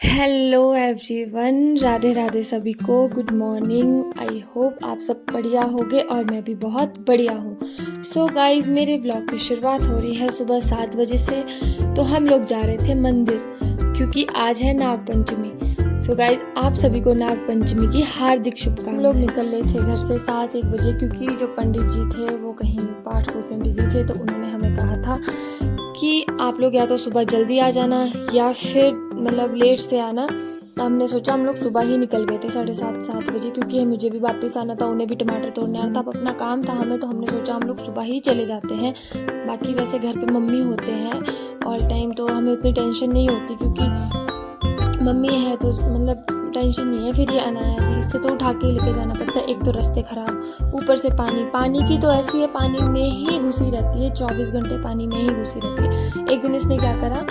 Hello everyone, Radhe Radhe सभी को। Good morning. I hope आप सब बढ़िया होगे और मैं भी बहुत बढ़िया हूँ। सो गाइज, मेरे ब्लॉग की शुरुआत हो रही है सुबह 7 बजे से। तो हम लोग जा रहे थे मंदिर क्योंकि आज है नाग पंचमी। सो गाइज, आप सभी को नाग पंचमी की हार्दिक शुभकामनाएं। हम लोग निकल रहे थे घर से 7-1 बजे क्योंकि जो पंडित जी थे वो कहीं पाठ पूठ में बिजी थे, तो उन्होंने हमें कहा था कि आप लोग या तो सुबह जल्दी आ जाना या फिर मतलब लेट से आना। तो हमने सोचा, हम लोग सुबह ही निकल गए थे 7:30 बजे क्योंकि मुझे भी वापस आना था, उन्हें भी टमाटर तोड़ने आना था, अब अपना काम था हमें। तो हमने सोचा हम लोग सुबह ही चले जाते हैं। बाकी वैसे घर पे मम्मी होते हैं ऑल टाइम, तो हमें उतनी टेंशन नहीं होती क्योंकि मम्मी है तो मतलब टेंशन नहीं है। फिर ये अनाया जी, इससे तो उठा के लेके जाना पड़ता है। एक तो रास्ते खराब, ऊपर से पानी की तो ऐसी है, पानी में ही घुसी रहती है, 24 घंटे पानी में ही घुसी रहती है। एक दिन इसने क्या करा,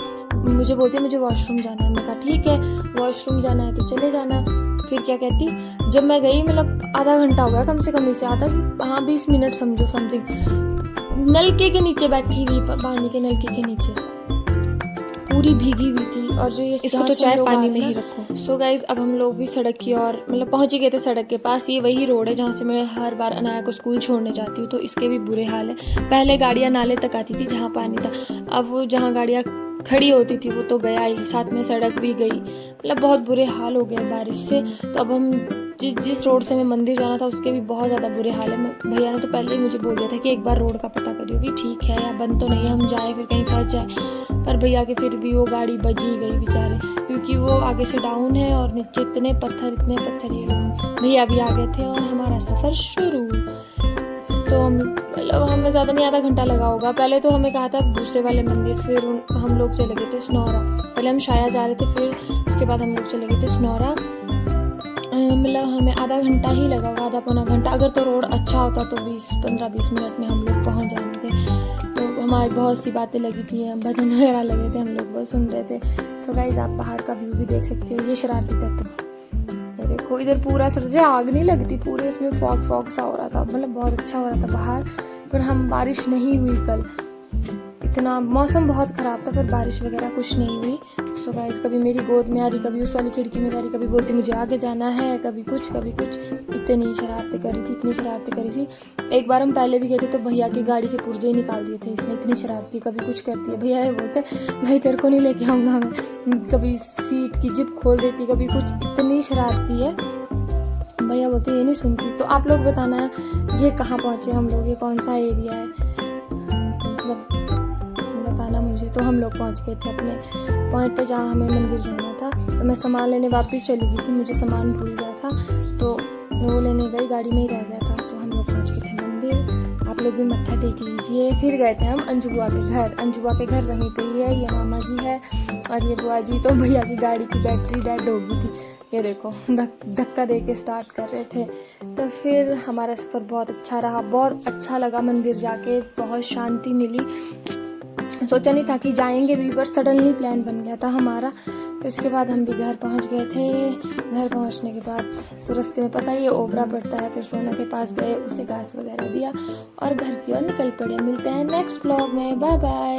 मुझे बोलती है मुझे वॉशरूम जाना है। मैंने कहा ठीक है, वॉशरूम जाना है तो चले जाना। फिर क्या कहती, जब मैं गई मतलब आधा घंटा हो गया कम से कम, इसे आधा कि हाँ 20 मिनट समझो समथिंग, नलके के नीचे बैठी हुई, पानी के नलके के नीचे पूरी भीगी हुई थी। और जो ये इसको तो चाहे पानी में ही रखो। सो गाइज, अब हम लोग भी सड़क की ओर मतलब पहुंच ही गए थे। सड़क के पास ये वही रोड है जहाँ से मैं हर बार अनाया को स्कूल छोड़ने जाती हूँ, तो इसके भी बुरे हाल है। पहले गाड़ियाँ नाले तक आती थी जहाँ पानी था, अब वो जहाँ गाड़ियाँ खड़ी होती थी वो तो गया ही, साथ में सड़क भी गई। मतलब बहुत बुरे हाल हो गए बारिश से। तो अब हम जिस रोड से मैं मंदिर जाना था उसके भी बहुत ज़्यादा बुरे हाल है। भैया ने तो पहले ही मुझे बोल दिया था कि एक बार रोड का पता करियो कि ठीक है या बंद तो नहीं है, हम जाए फिर कहीं फंस जाए। पर भैया के फिर भी वो गाड़ी बजी गई बेचारे, क्योंकि वो आगे से डाउन है और नीचे इतने पत्थर ये भैया भी आ गए थे और हमारा सफ़र शुरू। तो मतलब हमें ज़्यादा नहीं, आधा घंटा लगा होगा। पहले तो हमें कहा था दूसरे वाले मंदिर, फिर हम लोग चले गए थे स्नौरा। पहले हम शाया जा रहे थे, फिर उसके बाद हम लोग चले गए थे स्नौरा। मतलब हमें आधा घंटा ही लगा होगा, आधा पौना घंटा। अगर तो रोड अच्छा होता तो 15-20 मिनट में हम लोग पहुँच जाते थे। तो हमारी बहुत सी बातें लगी थी, भजन वगैरह लगे थे, हम लोग वो सुन रहे थे। तो गाइस, आप बाहर का व्यू भी देख सकते हो। ये शरारती तत्व, ये देखो इधर पूरा सूरज से आग नहीं लगती, पूरे इसमें फॉग सा हो रहा था, मतलब बहुत अच्छा हो रहा था बाहर। पर हम बारिश नहीं हुई कल, इतना मौसम बहुत ख़राब था, पर बारिश वगैरह कुछ नहीं हुई। सो गाइस, कभी मेरी गोद में आ रही, कभी उस वाली खिड़की में जा रही, कभी बोलती मुझे आगे जाना है, कभी कुछ कभी कुछ। इतनी शरारतें करी थी। एक बार हम पहले भी गए थे तो भैया की गाड़ी के पुर्जे ही निकाल दिए थे इसने, इतनी शरारती, कभी कुछ करती है। भैया ये बोलते भाई तेरे को नहीं लेके आऊँगा मैं, कभी सीट की जिप खोल देती, कभी कुछ, इतनी शरारती है। भैया बोलते ये नहीं सुनती। तो आप लोग बताना ये कहाँ पहुँचे हम लोग, ये कौन सा एरिया है, मतलब बताना मुझे। तो हम लोग पहुंच गए थे अपने पॉइंट पे जहाँ हमें मंदिर जाना था। तो मैं सामान लेने वापस चली गई थी, मुझे सामान भूल गया था तो वो लेने गई, गाड़ी में ही रह गया था। तो हम लोग पहुंच गए थे मंदिर। आप लोग भी मत्था टेक लीजिए। फिर गए थे हम अंजू बुआ के घर। अंजू बुआ के घर वहीं पे ही है, ये मामा जी है और ये बुआ जी। तो भैया की गाड़ी की बैटरी डेड हो गई थी, ये देखो धक्का दे के स्टार्ट कर रहे थे। तो फिर हमारा सफ़र बहुत अच्छा रहा, बहुत अच्छा लगा मंदिर जाके, बहुत शांति मिली। सोचा नहीं था कि जाएंगे भी, पर सडनली प्लान बन गया था हमारा। फिर उसके बाद हम भी घर पहुंच गए थे। घर पहुंचने के बाद तो रास्ते में पता ही है ओबरा पड़ता है, फिर सोना के पास गए, उसे घास वगैरह दिया और घर की ओर निकल पड़े। मिलते हैं नेक्स्ट व्लॉग में, बाय बाय।